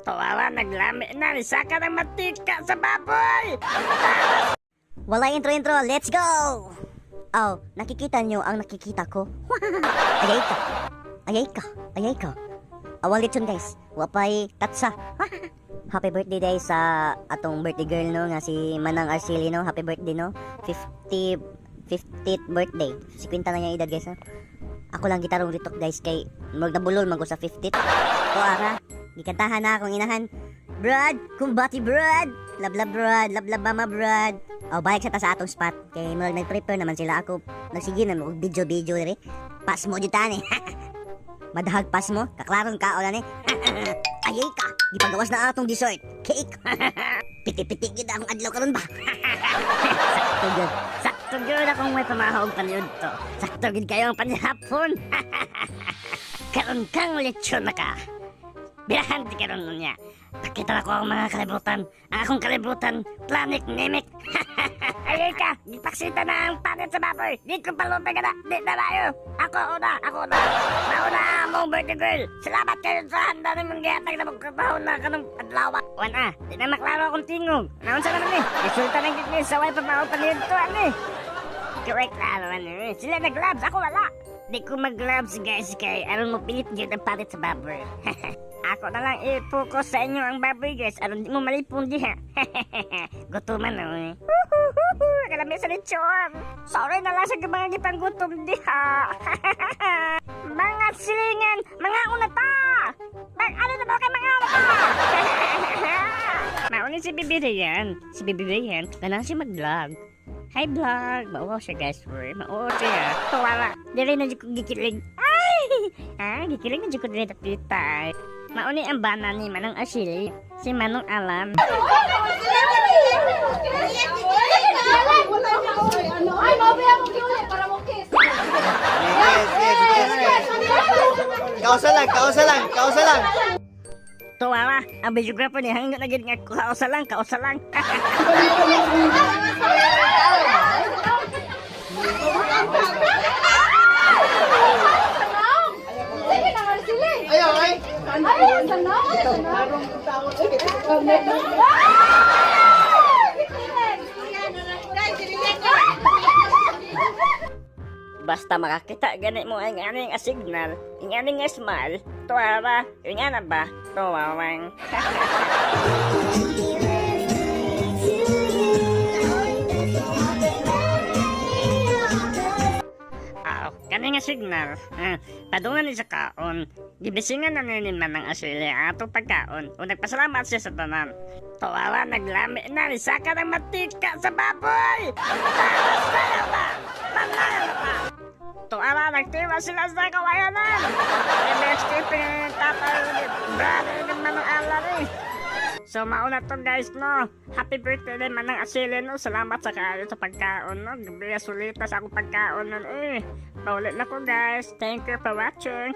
Tawawa, naglami na. Saka ng matika sa baboy. Wala intro, let's go! Oh, nakikita nyo ang nakikita ko? Ayay ka! Ayay ka! Ayay ka! Awal lechon guys, wapay tatsa. Happy birthday day sa atong birthday girl no, nga si Manang Arceli no. Happy birthday no. 50th birthday. 50 na niya edad guys no. Ako lang gitarong ritok guys kay nabulol man ko sa 50th. O ara, gikantahan na akong inahan. Brad, kumbati Brad. Love Brad, love mama Brad. O balik sa ta sa atong spot kay nag-prepare naman sila ako. Nagsige na mo video rin. Pas mo jutan eh. Madahag pas mo, kaklaron ka o na ni. Ayay ka, gipagawas na atong dessert. Cake. Piti-piti gid akong adlaw karon ba? Sakto gid. Sakto gid akong may pamahog paniud to. Sakto gid kayo ang panihapon. Karon kang lechon na ka. Birahan ti karon niya. Pakita na ko ang mga kalibutan. Ang akong kalibutan, planik nemik. Ayay ka, gipaksita na ang panit sa baboy. Di ko palupay ka na, di na tayo. Ako una. Mauna mong birthday girl. Salamat kayo sa handa ng mga gihatag na magkabaho na ka ng adlaw. Wana, di na maklaro akong tingog. Naon sa naman eh. Resulta ng gitnis sa way pamahaw panihintuan eh. Correct lalo eh. Sila nag-labs, ako wala. Di ko mag-labs guys kay aron mo pilit yun ang panit sa baboy. Ako na lang i-focus sa inyo ang baboy guys. Aron di mo malipong diha. Gutuman no eh. Kalami sa lechon. Sorry na lang sa mga gipang gutom diha. Mga silingan, mga unata. Ano na ba kay mga unata? Mauni si Bibi Rayan. Si Bibi Rayan, na siya mag-vlog. Hi vlog! Mauwaw siya guys. Mauwaw siya. Tuwala. Dili na ko gikilig. Ay! Gikilig na ko dili tapita. Mauni ang bana ni Manong Arceli. Si Manong Alan. Ay, mabaya mo kiulit para mo kiss. Kausa lang. Tuwala. Ang videographer niya hanggang naging nga kausa lang. Ayaw, sanang. Basta makakita ganit mo ang aning signal, ang aning smile, tuwara, yung ana ba, tuwawang. Kani nga signal, padungan ni sa kaon, gibisingan na ninin man ng Arceli ato pagkaon, o nagpasalamat siya sa tanan. Tuwala, naglami na, saka ng matika sa baboy! Tuwala, nagtiwa sila sa kawayanan! Ibig-skipin, tapos, brother, ng Manong Alan eh! So mauna to guys no. Happy birthday din Manang Arceli no. Salamat sa kayo sa pagkaon no. Gabi sulita sa akong pagkaon no eh. Paulit na ko guys. Thank you for watching.